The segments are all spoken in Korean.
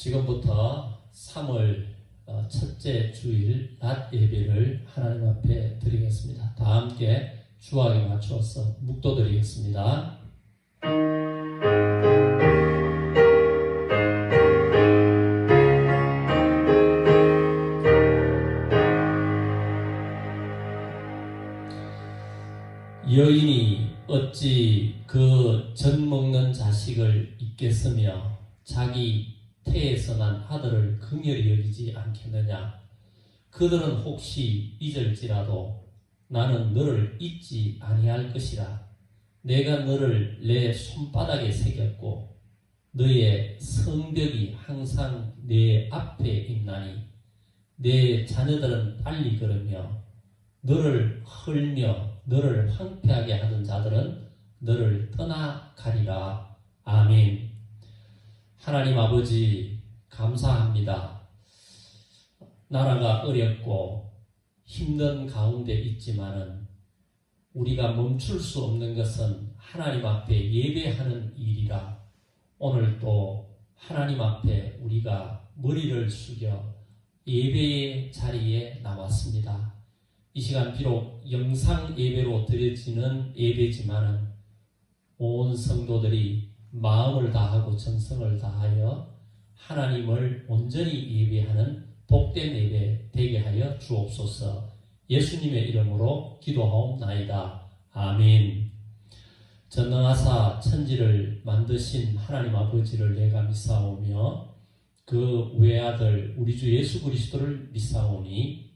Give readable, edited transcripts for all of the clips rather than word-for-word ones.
지금부터 3월 첫째 주일 낮 예배를 하나님 앞에 드리겠습니다. 다 함께 주악에 맞추어서 묵도드리겠습니다. 여인이 어찌 그 젖 먹는 자식을 잊겠으며 자기 태에서 난 아들을 긍휼히 여기지 않겠느냐. 그들은 혹시 잊을지라도 나는 너를 잊지 아니할 것이라. 내가 너를 내 손바닥에 새겼고 너의 성벽이 항상 내 앞에 있나니 내 자녀들은 빨리 걸으며 너를 헐며 너를 황폐하게 하던 자들은 너를 떠나가리라. 아멘. 하나님 아버지 감사합니다. 나라가 어렵고 힘든 가운데 있지만은 우리가 멈출 수 없는 것은 하나님 앞에 예배하는 일이라 오늘 또 하나님 앞에 우리가 머리를 숙여 예배의 자리에 나왔습니다. 이 시간 비록 영상 예배로 드려지는 예배지만은 온 성도들이 마음을 다하고 정성을 다하여 하나님을 온전히 예배하는 복된 예배 되게 하여 주옵소서. 예수님의 이름으로 기도하옵나이다. 아멘. 전능하사 천지를 만드신 하나님 아버지를 내가 믿사오며 그 외아들 우리 주 예수 그리스도를 믿사오니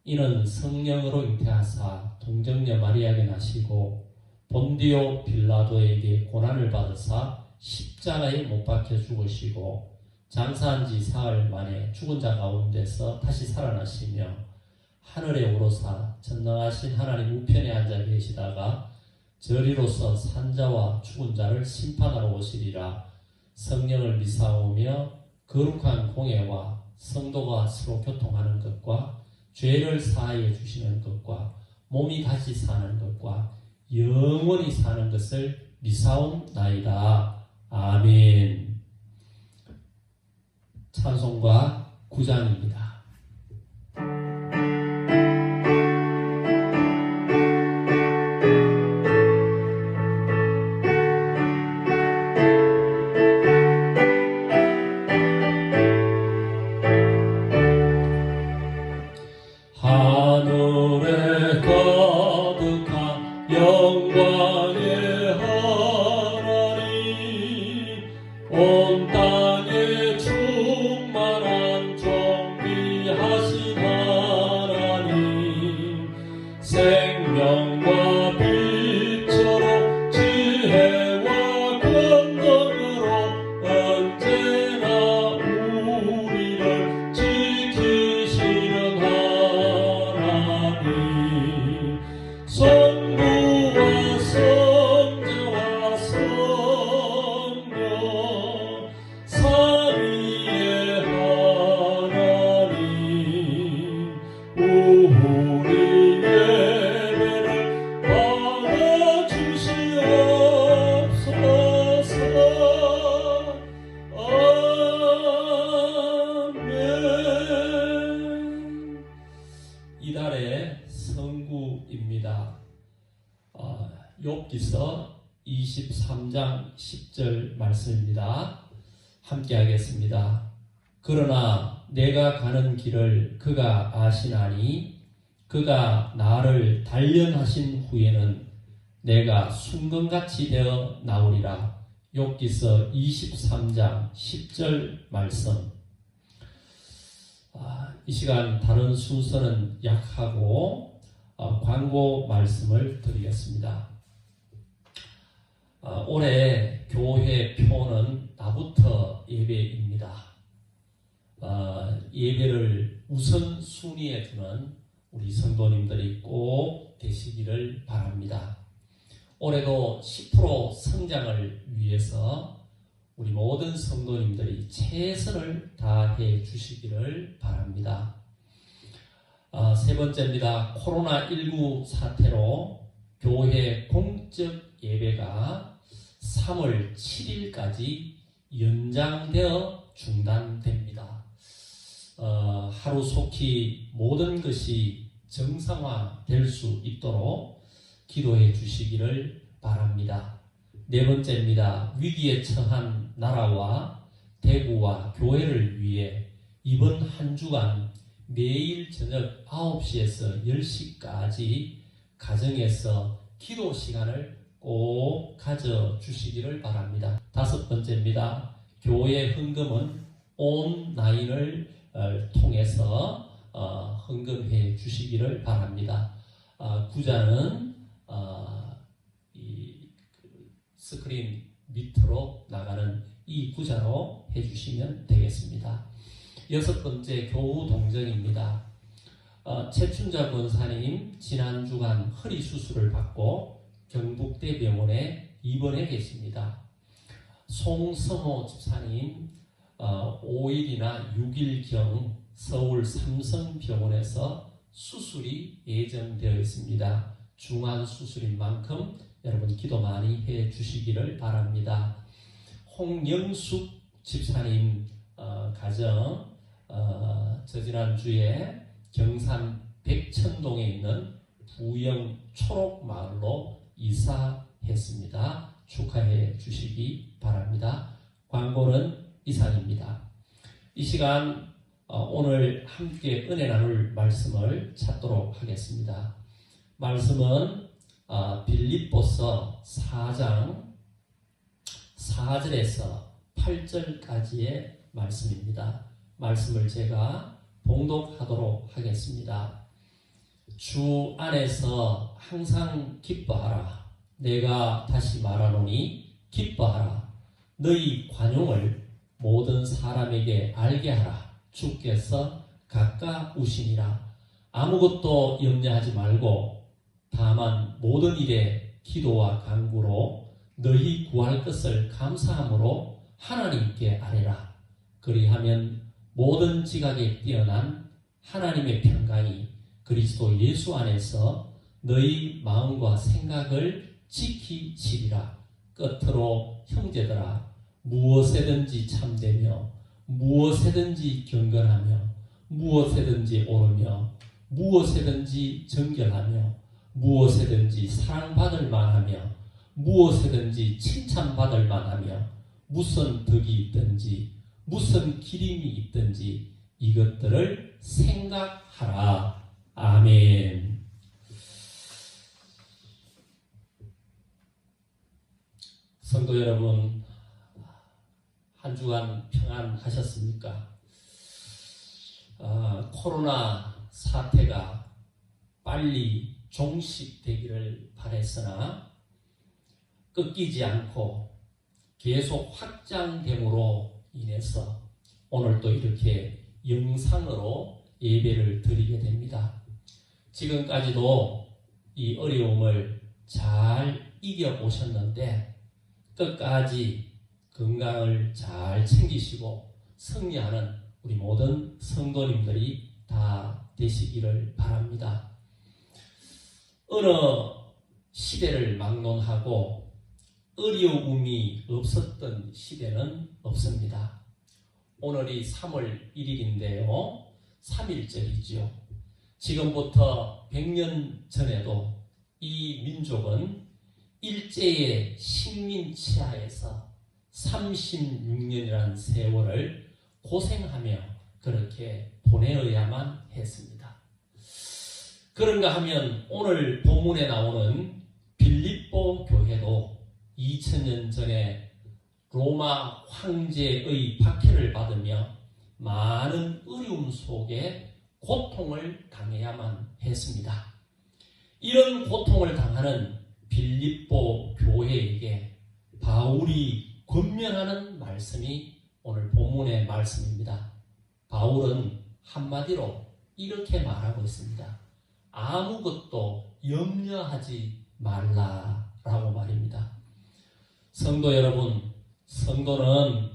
이는 성령으로 잉태하사 동정녀 마리아에게 나시고 본디오 빌라도에게 고난을 받으사 십자가에 못 박혀 죽으시고 장사한 지 사흘 만에 죽은 자 가운데서 다시 살아나시며 하늘에 오르사 전능하신 하나님 우편에 앉아 계시다가 저리로서 산자와 죽은 자를 심판하러 오시리라. 성령을 믿사오며 거룩한 공예와 성도가 서로 교통하는 것과 죄를 사하여 주시는 것과 몸이 다시 사는 것과 영원히 사는 것을 믿사옵나이다. 아멘. 찬송가 9장입니다. 하늘에 가득한 영광의 하나님, 온 땅에 충만한 존귀하신 하나님, 생명과 빛으로 지혜와 권능으로 언제나 우리를 지키시는 하나님, 성부와 성자와 성령 삼위의 하나님, 우리 예배를 받아주시옵소서. 아멘. 이달의 성구입니다. 욥기서 23장 10절 말씀입니다. 함께 하겠습니다. 그러나 내가 가는 길을 그가 아시나니 그가 나를 단련하신 후에는 내가 순금같이 되어 나오리라. 욥기서 23장 10절 말씀. 이 시간 다른 순서는 약하고 광고 말씀을 드리겠습니다. 올해 교회 표는 나부터 예배입니다. 예배를 우선순위에 두는 우리 성도님들이 꼭 되시기를 바랍니다. 올해도 10% 성장을 위해서 우리 모든 성도님들이 최선을 다해 주시기를 바랍니다. 세 번째입니다. 코로나19 사태로 교회 공적 예배가 3월 7일까지 연장되어 중단됩니다. 하루속히 모든 것이 정상화될 수 있도록 기도해 주시기를 바랍니다. 네 번째입니다. 위기에 처한 나라와 대구와 교회를 위해 이번 한 주간 매일 저녁 9시에서 10시까지 가정에서 기도 시간을 꼭 가져주시기를 바랍니다. 다섯 번째입니다. 교회 헌금은 온라인을 통해서 헌금해 주시기를 바랍니다. 구자는 이 스크린 밑으로 나가는 이 구자로 해주시면 되겠습니다. 여섯 번째, 교우 동정입니다. 최춘자 권사님 지난 주간 허리 수술을 받고 경북대병원에 입원해 계십니다. 송성호 집사님 5일이나 6일경 서울 삼성병원에서 수술이 예정되어 있습니다. 중한 수술인 만큼 여러분 기도 많이 해 주시기를 바랍니다. 홍영숙 집사님 가정 저지난주에 경산 백천동에 있는 부영 초록마을로 이사했습니다. 축하해 주시기 바랍니다. 광고는 이상입니다. 이 시간 오늘 함께 은혜 나눌 말씀을 찾도록 하겠습니다. 말씀은 빌립보서 4장 4절에서 8절까지의 말씀입니다. 말씀을 제가 봉독하도록 하겠습니다. 주 안에서 항상 기뻐하라. 내가 다시 말하노니 기뻐하라. 너희 관용을 모든 사람에게 알게 하라. 주께서 가까우시니라. 아무것도 염려하지 말고 다만 모든 일에 기도와 간구로 너희 구할 것을 감사함으로 하나님께 아뢰라. 그리하면 모든 지각에 뛰어난 하나님의 평강이 그리스도 예수 안에서 너희 마음과 생각을 지키시리라. 끝으로 형제들아, 무엇에든지 참되며 무엇에든지 경건하며 무엇에든지 옳으며 무엇에든지 정결하며 무엇에든지 사랑받을 만하며 무엇에든지 칭찬받을 만하며 무슨 덕이 있든지 무슨 기림이 있든지 이것들을 생각하라. 아멘. 성도 여러분, 한 주간 평안하셨습니까? 코로나 사태가 빨리 종식되기를 바랬으나 꺾이지 않고 계속 확장됨으로 인해서 오늘 또 이렇게 영상으로 예배를 드리게 됩니다. 지금까지도 이 어려움을 잘 이겨오셨는데 끝까지 건강을 잘 챙기시고 승리하는 우리 모든 성도님들이 다 되시기를 바랍니다. 어느 시대를 막론하고 어려움이 없었던 시대는 없습니다. 오늘이 3월 1일인데요. 3.1절이죠. 지금부터 100년 전에도 이 민족은 일제의 식민치하에서 36년이라는 세월을 고생하며 그렇게 보내어야만 했습니다. 그런가 하면 오늘 본문에 나오는 빌립보 교회도 2000년 전에 로마 황제의 박해를 받으며 많은 어려움 속에 고통을 당해야만 했습니다. 이런 고통을 당하는 빌립보 교회에게 바울이 권면하는 말씀이 오늘 본문의 말씀입니다. 바울은 한마디로 이렇게 말하고 있습니다. 아무것도 염려하지 말라라고 말입니다. 성도 여러분, 성도는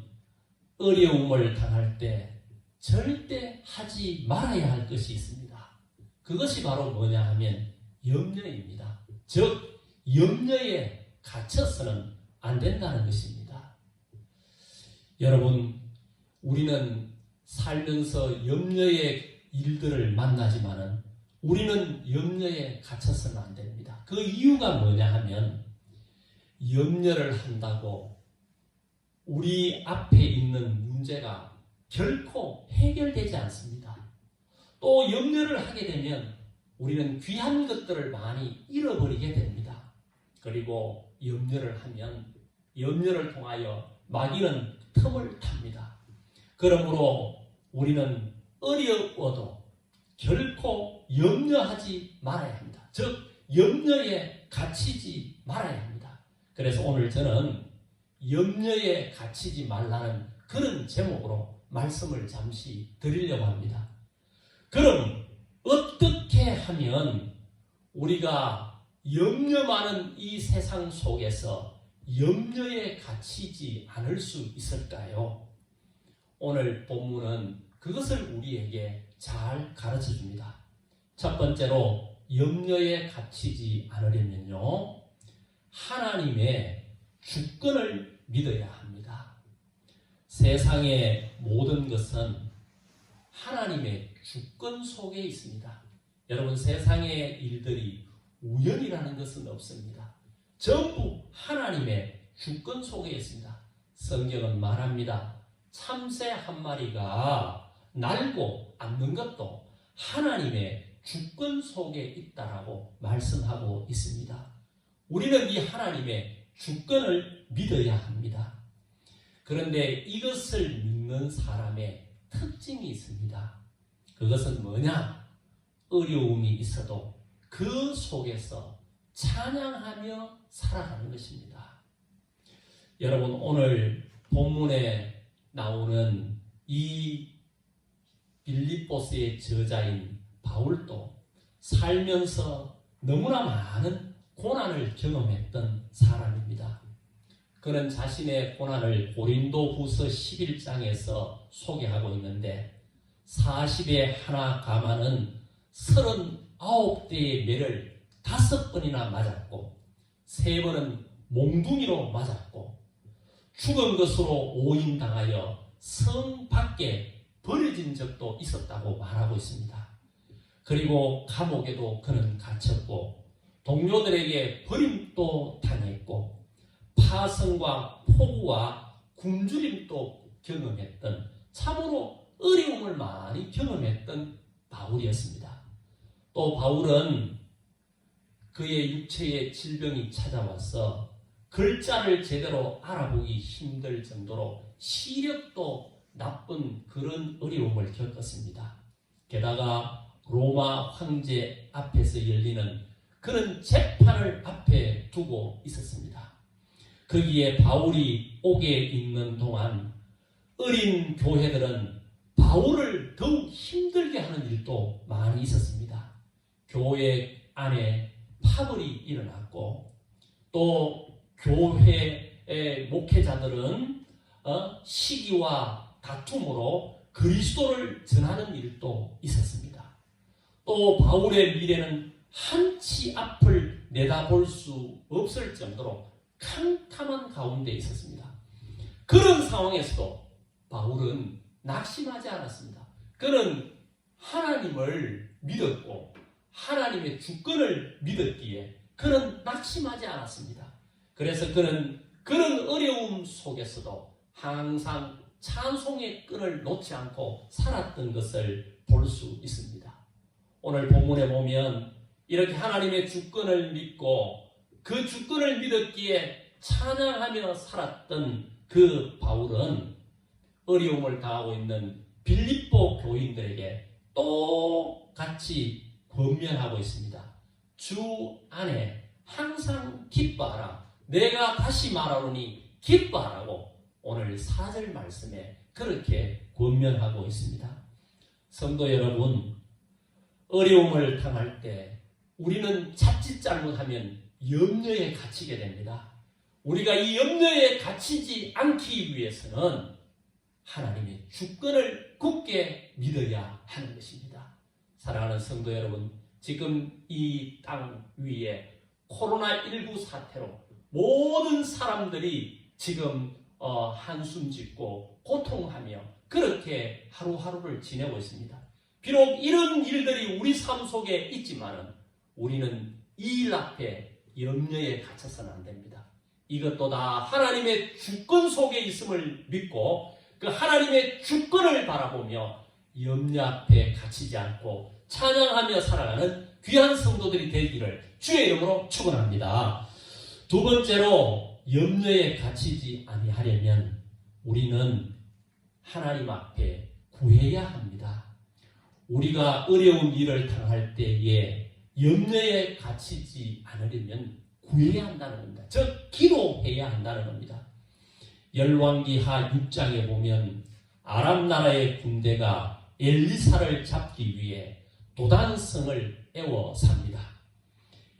어려움을 당할 때 절대 하지 말아야 할 것이 있습니다. 그것이 바로 뭐냐 하면 염려입니다. 즉 염려에 갇혀서는 안 된다는 것입니다. 여러분, 우리는 살면서 염려에 일들을 만나지만은 우리는 염려에 갇혀서는 안 됩니다. 그 이유가 뭐냐 하면 염려를 한다고 우리 앞에 있는 문제가 결코 해결되지 않습니다. 또 염려를 하게 되면 우리는 귀한 것들을 많이 잃어버리게 됩니다. 그리고 염려를 하면 염려를 통하여 마귀는 틈을 탑니다. 그러므로 우리는 어려워도 결코 염려하지 말아야 합니다. 즉 염려에 갇히지 말아야 합니다. 그래서 오늘 저는 염려에 갇히지 말라는 그런 제목으로 말씀을 잠시 드리려고 합니다. 그럼 어떻게 하면 우리가 염려 많은 이 세상 속에서 염려에 갇히지 않을 수 있을까요? 오늘 본문은 그것을 우리에게 잘 가르쳐 줍니다. 첫 번째로 염려에 갇히지 않으려면요, 하나님의 주권을 믿어야 합니다. 세상의 모든 것은 하나님의 주권 속에 있습니다. 여러분, 세상의 일들이 우연이라는 것은 없습니다. 전부 하나님의 주권 속에 있습니다. 성경은 말합니다. 참새 한 마리가 날고 앉는 것도 하나님의 주권 속에 있다라고 말씀하고 있습니다. 우리는 이 하나님의 주권을 믿어야 합니다. 그런데 이것을 믿는 사람의 특징이 있습니다. 그것은 뭐냐? 어려움이 있어도 그 속에서 찬양하며 살아가는 것입니다. 여러분, 오늘 본문에 나오는 이 빌립보스의 저자인 바울도 살면서 너무나 많은 고난을 경험했던 사람입니다. 그는 자신의 고난을 고린도후서 11장에서 소개하고 있는데 40에 하나 감하는 39대의 매를 5번이나 맞았고 3번은 몽둥이로 맞았고 죽은 것으로 오인당하여 성 밖에 버려진 적도 있었다고 말하고 있습니다. 그리고 감옥에도 그는 갇혔고 동료들에게 버림도 당했고 파성과 폭우와 굶주림도 경험했던 참으로 어려움을 많이 경험했던 바울이었습니다. 또 바울은 그의 육체의 질병이 찾아와서 글자를 제대로 알아보기 힘들 정도로 시력도 나쁜 그런 어려움을 겪었습니다. 게다가 로마 황제 앞에서 열리는 그런 재판을 앞에 두고 있었습니다. 거기에 바울이 옥에 있는 동안 어린 교회들은 바울을 더욱 힘들게 하는 일도 많이 있었습니다. 교회 안에 파벌이 일어났고 또 교회의 목회자들은 시기와 다툼으로 그리스도를 전하는 일도 있었습니다. 또 바울의 미래는 한치 앞을 내다볼 수 없을 정도로 캄캄한 가운데 있었습니다. 그런 상황에서도 바울은 낙심하지 않았습니다. 그는 하나님을 믿었고 하나님의 주권을 믿었기에 그는 낙심하지 않았습니다. 그래서 그는 그런 어려움 속에서도 항상 찬송의 끈을 놓지 않고 살았던 것을 볼 수 있습니다. 오늘 본문에 보면 이렇게 하나님의 주권을 믿고 그 주권을 믿었기에 찬양하며 살았던 그 바울은 어려움을 당하고 있는 빌립보 교인들에게 똑같이 권면하고 있습니다. 주 안에 항상 기뻐하라. 내가 다시 말하노니 기뻐하라고 오늘 4절 말씀에 그렇게 권면하고 있습니다. 성도 여러분, 어려움을 당할 때 우리는 자칫 잘못하면 염려에 갇히게 됩니다. 우리가 이 염려에 갇히지 않기 위해서는 하나님의 주권을 굳게 믿어야 하는 것입니다. 사랑하는 성도 여러분, 지금 이 땅 위에 코로나19 사태로 모든 사람들이 지금 한숨 짓고 고통하며 그렇게 하루하루를 지내고 있습니다. 비록 이런 일들이 우리 삶 속에 있지만은 우리는 이 일 앞에 염려에 갇혀서는 안 됩니다. 이것도 다 하나님의 주권 속에 있음을 믿고 그 하나님의 주권을 바라보며 염려 앞에 갇히지 않고 찬양하며 살아가는 귀한 성도들이 되기를 주의 이름으로 축원합니다. 두 번째로 염려에 갇히지 아니하려면 우리는 하나님 앞에 구해야 합니다. 우리가 어려운 일을 당할 때에 염려에 갇히지 않으려면 구해야 한다는 겁니다. 즉 기도해야 한다는 겁니다. 열왕기하 6장에 보면 아람 나라의 군대가 엘리사를 잡기 위해 도단성을 에워쌉니다.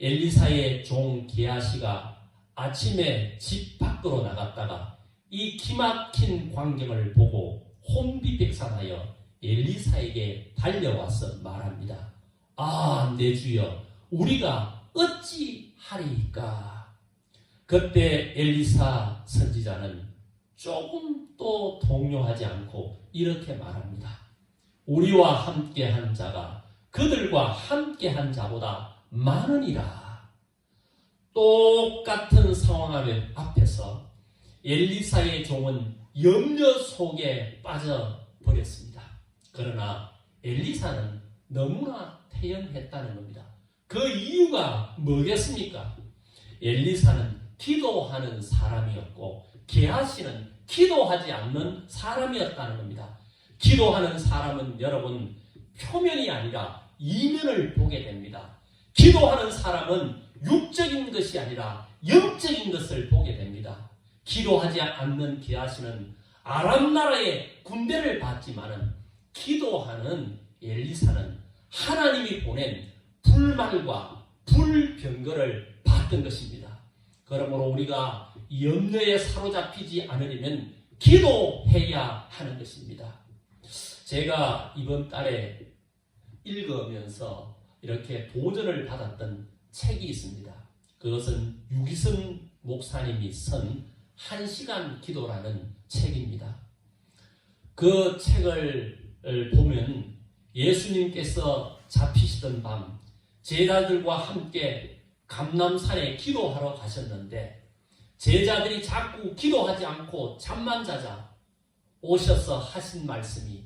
엘리사의 종 게하시가 아침에 집 밖으로 나갔다가 이 기막힌 광경을 보고 혼비백산하여 엘리사에게 달려와서 말합니다. 아, 내 주여, 우리가 어찌 하리이까? 그때 엘리사 선지자는 조금도 동요하지 않고 이렇게 말합니다. 우리와 함께한 자가 그들과 함께한 자보다 많으니라. 똑같은 상황 앞에서 엘리사의 종은 염려 속에 빠져버렸습니다. 그러나 엘리사는 너무나 태연했다는 겁니다. 그 이유가 뭐겠습니까? 엘리사는 기도하는 사람이었고 게하시는 기도하지 않는 사람이었다는 겁니다. 기도하는 사람은 여러분 표면이 아니라 이면을 보게 됩니다. 기도하는 사람은 육적인 것이 아니라 영적인 것을 보게 됩니다. 기도하지 않는 게하시는 아람 나라의 군대를 봤지만은 기도하는 엘리사는 하나님이 보낸 불말과 불병거를 받던 것입니다. 그러므로 우리가 염려에 사로잡히지 않으려면 기도해야 하는 것입니다. 제가 이번 달에 읽으면서 이렇게 도전을 받았던 책이 있습니다. 그것은 유기성 목사님이 쓴 1시간 기도라는 책입니다. 그 책을 보면 예수님께서 잡히시던 밤 제자들과 함께 감람산에 기도하러 가셨는데 제자들이 자꾸 기도하지 않고 잠만 자자 오셔서 하신 말씀이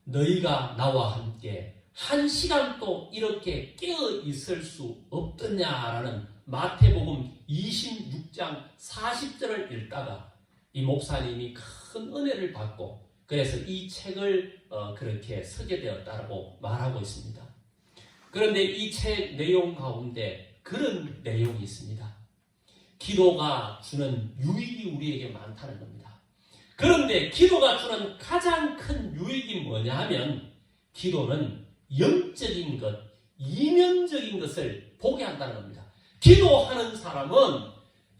너희가 나와 함께 1시간도 이렇게 깨어 있을 수 없더냐라는 마태복음 26장 40절을 읽다가 이 목사님이 큰 은혜를 받고 그래서 이 책을 그렇게 쓰게 되었다고 말하고 있습니다. 그런데 이 책 내용 가운데 그런 내용이 있습니다. 기도가 주는 유익이 우리에게 많다는 겁니다. 그런데 기도가 주는 가장 큰 유익이 뭐냐 하면 기도는 영적인 것, 이면적인 것을 보게 한다는 겁니다. 기도하는 사람은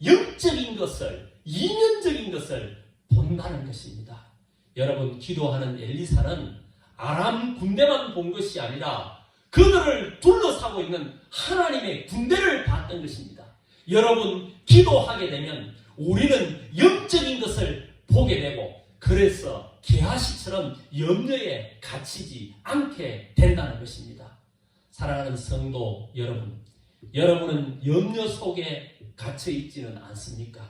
영적인 것을, 이면적인 것을 본다는 것입니다. 여러분, 기도하는 엘리사는 아람 군대만 본 것이 아니라 그들을 둘러싸고 있는 하나님의 군대를 봤던 것입니다. 여러분, 기도하게 되면 우리는 영적인 것을 보게 되고 그래서 게하시처럼 염려에 갇히지 않게 된다는 것입니다. 사랑하는 성도 여러분, 여러분은 염려 속에 갇혀 있지는 않습니까?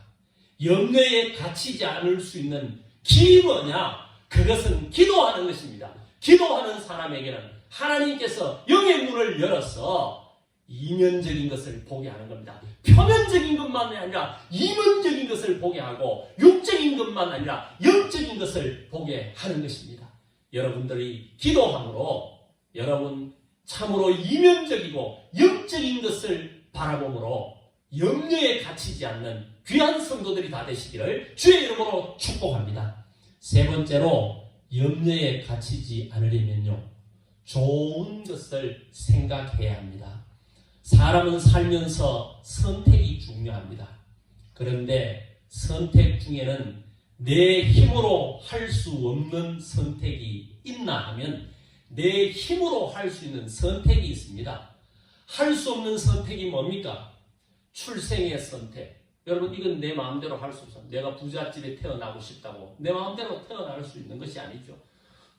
염려에 갇히지 않을 수 있는 길이 뭐냐? 그것은 기도하는 것입니다. 기도하는 사람에게는 하나님께서 영의 문을 열어서 이면적인 것을 보게 하는 겁니다. 표면적인 것만이 아니라 이면적인 것을 보게 하고 육적인 것만 아니라 영적인 것을 보게 하는 것입니다. 여러분들이 기도함으로 여러분 참으로 이면적이고 영적인 것을 바라보므로 염려에 갇히지 않는 귀한 성도들이 다 되시기를 주의 이름으로 축복합니다. 세 번째로 염려에 갇히지 않으려면요, 좋은 것을 생각해야 합니다. 사람은 살면서 선택이 중요합니다. 그런데 선택 중에는 내 힘으로 할 수 없는 선택이 있나 하면 내 힘으로 할 수 있는 선택이 있습니다. 할 수 없는 선택이 뭡니까? 출생의 선택. 여러분, 이건 내 마음대로 할 수 없어요. 내가 부잣집에 태어나고 싶다고 내 마음대로 태어날 수 있는 것이 아니죠.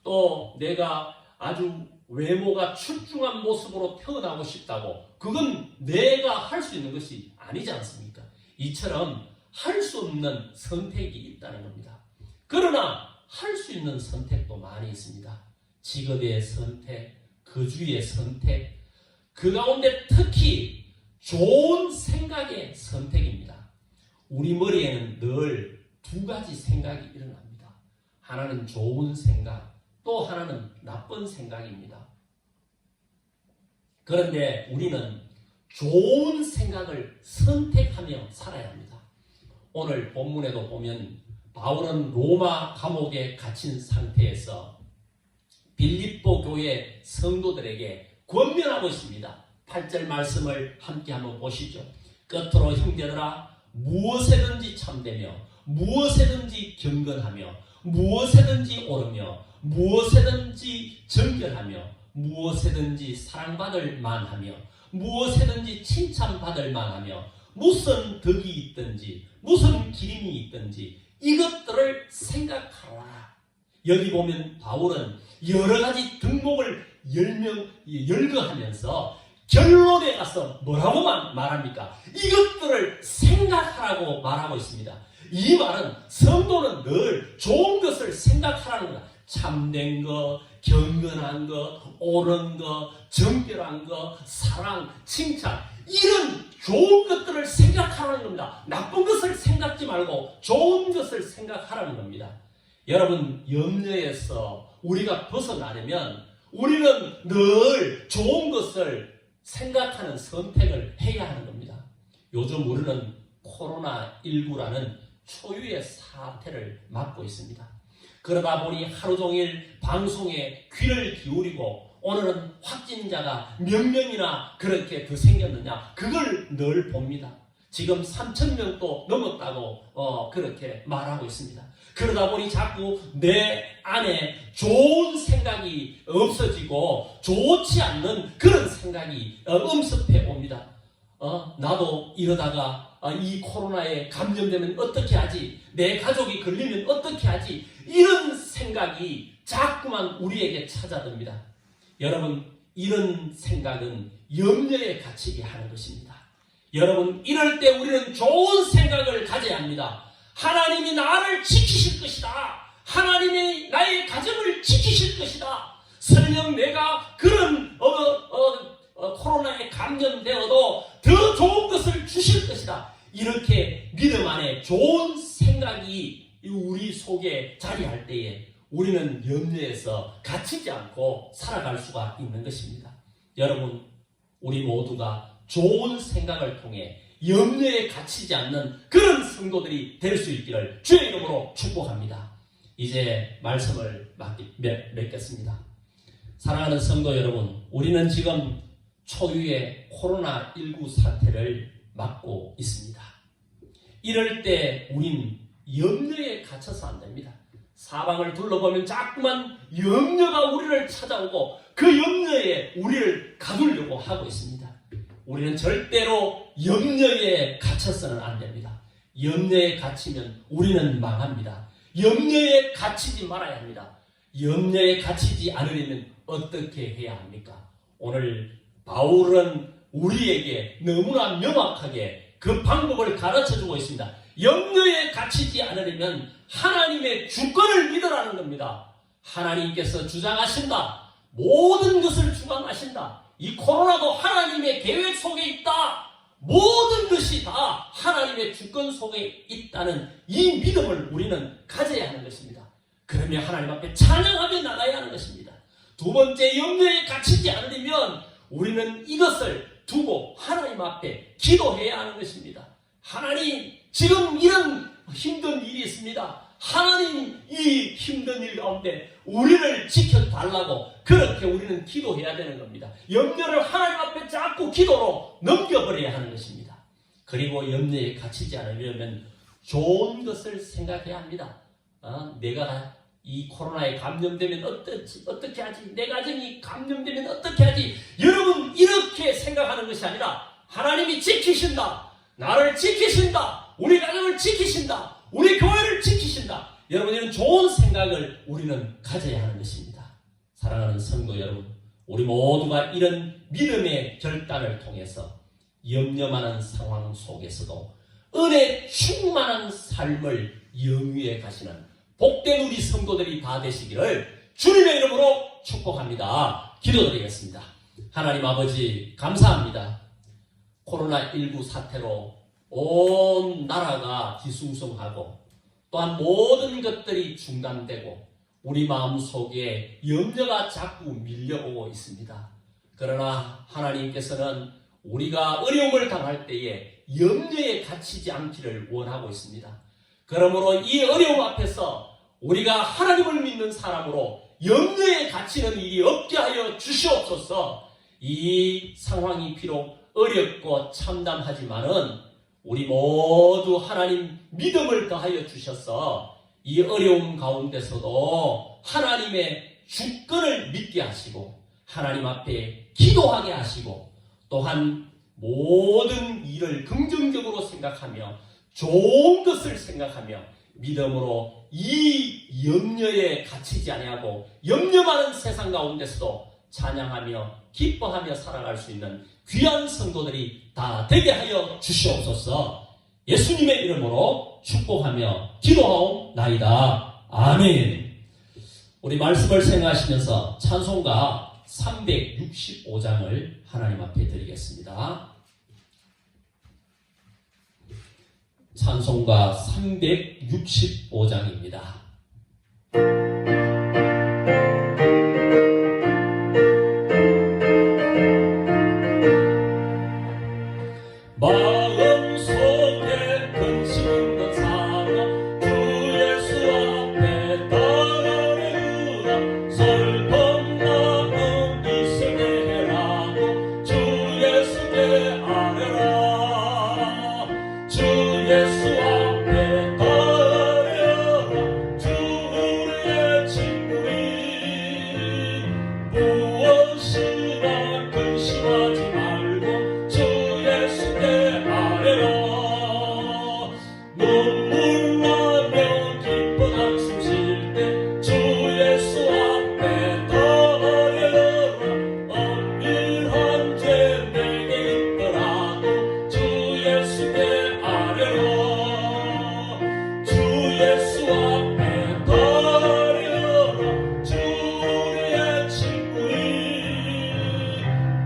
또 내가 아주 외모가 출중한 모습으로 태어나고 싶다고 그건 내가 할 수 있는 것이 아니지 않습니까? 이처럼 할 수 없는 선택이 있다는 겁니다. 그러나 할 수 있는 선택도 많이 있습니다. 직업의 선택, 거주의 선택, 그 가운데 특히 좋은 생각의 선택입니다. 우리 머리에는 늘 두 가지 생각이 일어납니다. 하나는 좋은 생각, 또 하나는 나쁜 생각입니다. 그런데 우리는 좋은 생각을 선택하며 살아야 합니다. 오늘 본문에도 보면 바울은 로마 감옥에 갇힌 상태에서 빌립보 교회 성도들에게 권면하고 있습니다. 8절 말씀을 함께 한번 보시죠. 끝으로 형제들아 무엇에든지 참되며 무엇에든지 경건하며 무엇에든지 옳으며 무엇에든지 정결하며 무엇에든지 사랑받을 만하며 무엇에든지 칭찬받을 만하며 무슨 덕이 있든지 무슨 기림이 있든지 이것들을 생각하라. 여기 보면 바울은 여러 가지 등목을 열거하면서 결론에 가서 뭐라고 말합니까? 이것들을 생각하라고 말하고 있습니다. 이 말은 성도는 늘 좋은 것을 생각하라는 거다. 참된 것, 경건한 것, 옳은 것, 정결한 것, 사랑, 칭찬 이런 좋은 것들을 생각하라는 겁니다. 나쁜 것을 생각지 말고 좋은 것을 생각하라는 겁니다. 여러분 염려에서 우리가 벗어나려면 우리는 늘 좋은 것을 생각하는 선택을 해야 하는 겁니다. 요즘 우리는 코로나19라는 초유의 사태를 맞고 있습니다. 그러다 보니 하루 종일 방송에 귀를 기울이고 오늘은 확진자가 몇 명이나 그렇게 더 생겼느냐 그걸 늘 봅니다. 지금 3,000명도 넘었다고 그렇게 말하고 있습니다. 그러다 보니 자꾸 내 안에 좋은 생각이 없어지고 좋지 않는 그런 생각이 엄습해 옵니다. 나도 이러다가 이 코로나에 감염되면 어떻게 하지? 내 가족이 걸리면 어떻게 하지? 이런 생각이 자꾸만 우리에게 찾아듭니다. 여러분 이런 생각은 염려에 갇히게 하는 것입니다. 여러분 이럴 때 우리는 좋은 생각을 가져야 합니다. 하나님이 나를 지키실 것이다. 하나님이 나의 가정을 지키실 것이다. 설령 내가 그런 코로나에 감염되어도 더 좋은 것을 주실 것이다. 이렇게 믿음 안에 좋은 생각이 우리 속에 자리할 때에 우리는 염려에서 갇히지 않고 살아갈 수가 있는 것입니다. 여러분 우리 모두가 좋은 생각을 통해 염려에 갇히지 않는 그런 성도들이 될 수 있기를 주의 이름으로 축복합니다. 이제 말씀을 맺겠습니다. 사랑하는 성도 여러분, 우리는 지금 초유의 코로나19 사태를 맞고 있습니다. 이럴 때 우린 염려에 갇혀서 안 됩니다. 사방을 둘러보면 자꾸만 염려가 우리를 찾아오고 그 염려에 우리를 가두려고 하고 있습니다. 우리는 절대로 염려에 갇혀서는 안 됩니다. 염려에 갇히면 우리는 망합니다. 염려에 갇히지 말아야 합니다. 염려에 갇히지 않으려면 어떻게 해야 합니까? 오늘 바울은 우리에게 너무나 명확하게 그 방법을 가르쳐주고 있습니다. 염려에 갇히지 않으려면 하나님의 주권을 믿으라는 겁니다. 하나님께서 주장하신다. 모든 것을 주관하신다. 이 코로나도 하나님의 계획 속에 있다. 모든 것이 다 하나님의 주권 속에 있다는 이 믿음을 우리는 가져야 하는 것입니다. 그러면 하나님 앞에 찬양하며 나가야 하는 것입니다. 두 번째, 염려에 갇히지 않으려면 우리는 이것을 두고 하나님 앞에 기도해야 하는 것입니다. 하나님, 지금 이런 힘든 일이 있습니다. 하나님, 이 힘든 일 가운데 우리를 지켜달라고 그렇게 우리는 기도해야 되는 겁니다. 염려를 하나님 앞에 자꾸 기도로 넘겨버려야 하는 것입니다. 그리고 염려에 갇히지 않으려면 좋은 것을 생각해야 합니다. 내가 이 코로나에 감염되면 어떻게 하지? 내 가정이 감염되면 어떻게 하지? 여러분, 이렇게 생각하는 것이 아니라 하나님이 지키신다. 나를 지키신다. 우리 가정을 지키신다. 우리 교회를 지키신다. 여러분, 이런 좋은 생각을 우리는 가져야 하는 것입니다. 사랑하는 성도 여러분, 우리 모두가 이런 믿음의 결단을 통해서 염려 많은 상황 속에서도 은혜 충만한 삶을 영위해 가시는 복된 우리 성도들이 다 되시기를 주님의 이름으로 축복합니다. 기도드리겠습니다. 하나님 아버지 감사합니다. 코로나19 사태로 온 나라가 뒤숭숭하고 또한 모든 것들이 중단되고 우리 마음속에 염려가 자꾸 밀려오고 있습니다. 그러나 하나님께서는 우리가 어려움을 당할 때에 염려에 갇히지 않기를 원하고 있습니다. 그러므로 이 어려움 앞에서 우리가 하나님을 믿는 사람으로 염려에 갇히는 일이 없게 하여 주시옵소서. 이 상황이 비록 어렵고 참담하지만은 우리 모두 하나님 믿음을 더하여 주셔서 이 어려움 가운데서도 하나님의 주권을 믿게 하시고 하나님 앞에 기도하게 하시고 또한 모든 일을 긍정적으로 생각하며 좋은 것을 생각하며 믿음으로 이 염려에 갇히지 아니하고 염려 많은 세상 가운데서도 찬양하며 기뻐하며 살아갈 수 있는 귀한 성도들이 다 되게 하여 주시옵소서. 예수님의 이름으로 축복하며 기도하옵나이다. 아멘. 우리 말씀을 생각하시면서 찬송가 365장을 하나님 앞에 드리겠습니다. 찬송가 365장입니다. 마음속에 근심 있는 사람 주 예수 앞에 따르라. 슬픈 마음 있을 때라도 주 예수께 아뢰라. 주 예수 앞에 따르라. 주 우리의 친구니 무엇이나 근심하지 말고 주 예수께 아뢰라. 눈물 나며 기쁜 한숨 쉴 때 주 예수 앞에 따르라. 엄밀한 죄 내게 있더라도 주 예수께 아뢰라. 주 예수 앞에 따르라. 주 우리의 친구니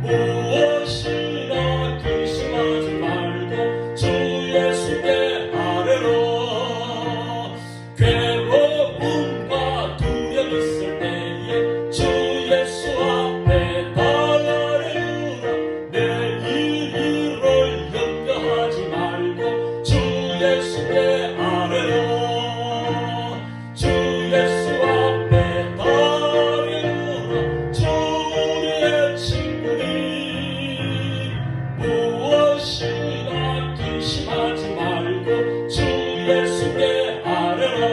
무엇이나 근심하지 말고 주 예수께 아뢰라. 괴로움과 두려움 있을 때에 주 예수 앞에 따르라. 내일을 염려하지 말고 주 예수께 아뢰라. 주 예수 앞에 따르라. 주 우리의 친구니 무엇이나 근심하지 말고 주 예수께 아뢰라.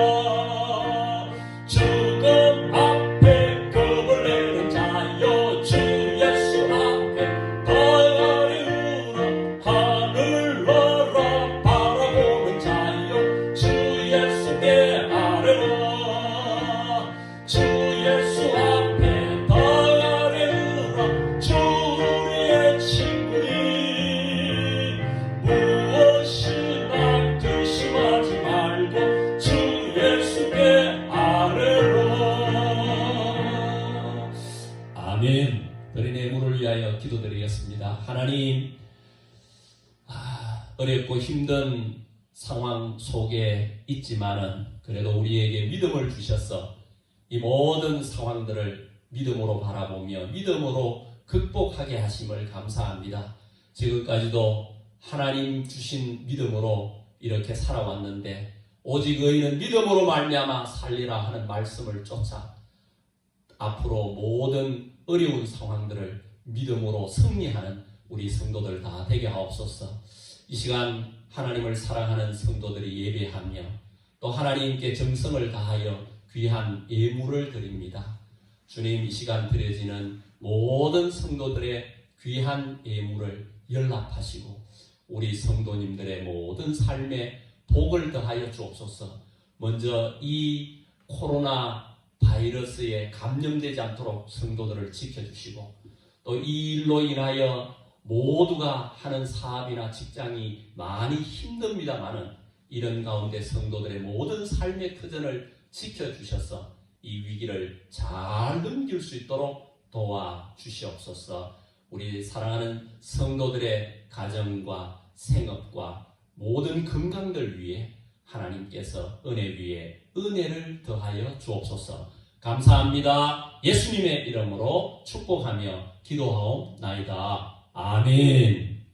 죽음 앞에 겁을 내는 자여 주 예수 앞에 따르라. 하늘 나라 바라보는 자여 주 예수께 아뢰라. 주 예수 앞에 따르라. 주 우리의 친구니 무엇이나 근심하지 말고 주 예수께 아뢰라. 아멘. 어린의 문을 위하여 기도드리겠습니다. 하나님, 어렵고 힘든 상황 속에 있지만은 그래도 우리에게 믿음을 주셔서 이 모든 상황들을 믿음으로 바라보며 믿음으로 극복하게 하심을 감사합니다. 지금까지도 하나님 주신 믿음으로 이렇게 살아왔는데 오직 의인은 믿음으로 말미암아 살리라 하는 말씀을 쫓아 앞으로 모든 어려운 상황들을 믿음으로 승리하는 우리 성도들 다 되게 하옵소서. 이 시간 하나님을 사랑하는 성도들이 예배하며 또 하나님께 정성을 다하여 귀한 예물을 드립니다. 주님, 이 시간 드려지는 모든 성도들의 귀한 예물을 연락하시고 우리 성도님들의 모든 삶에 복을 더하여 주옵소서. 먼저 이 코로나 바이러스에 감염되지 않도록 성도들을 지켜주시고 또 이 일로 인하여 모두가 하는 사업이나 직장이 많이 힘듭니다마는 이런 가운데 성도들의 모든 삶의 터전을 지켜주셔서 이 위기를 잘 넘길 수 있도록 도와주시옵소서. 우리 사랑하는 성도들의 가정과 생업과 모든 건강들 위해 하나님께서 은혜 위에 은혜를 더하여 주옵소서. 감사합니다. 예수님의 이름으로 축복하며 기도하옵나이다. 아멘.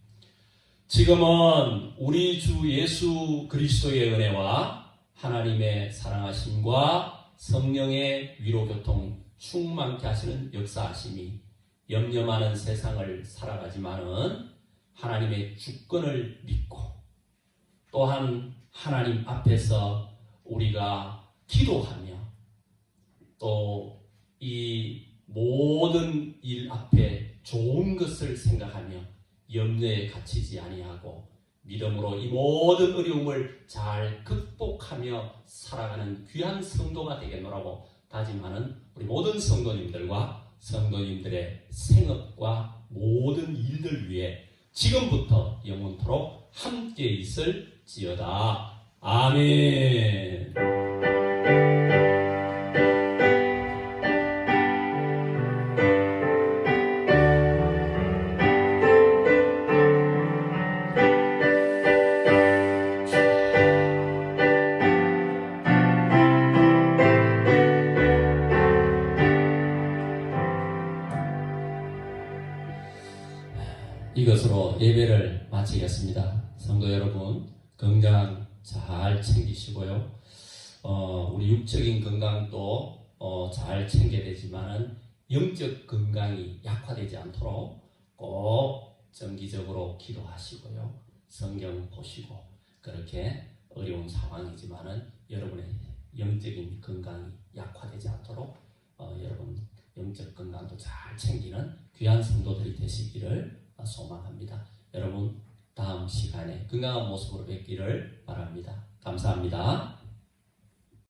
지금은 우리 주 예수 그리스도의 은혜와 하나님의 사랑하심과 성령의 위로교통 충만케 하시는 역사하심이 염려 많은 세상을 살아가지만은 하나님의 주권을 믿고 또한 하나님 앞에서 우리가 기도하며 또 이 모든 일 앞에 좋은 것을 생각하며 염려에 갇히지 아니하고 믿음으로 이 모든 어려움을 잘 극복하며 살아가는 귀한 성도가 되겠노라고 다짐하는 우리 모든 성도님들과 성도님들의 생업과 모든 일들 위해 지금부터 영원토록 함께 있을지어다. 아멘. 이것으로 예배를 마치겠습니다. 성도 여러분, 건강 잘 챙기시고요. 우리 육적인 건강도 잘 챙겨야 되지만은 영적 건강이 약화되지 않도록 꼭 정기적으로 기도하시고요. 성경 보시고 그렇게 어려운 상황이지만은 여러분의 영적인 건강이 약화되지 않도록 여러분 영적 건강도 잘 챙기는 귀한 성도들이 되시기를 소망합니다. 여러분 다음 시간에 건강한 모습으로 뵙기를 바랍니다. 감사합니다.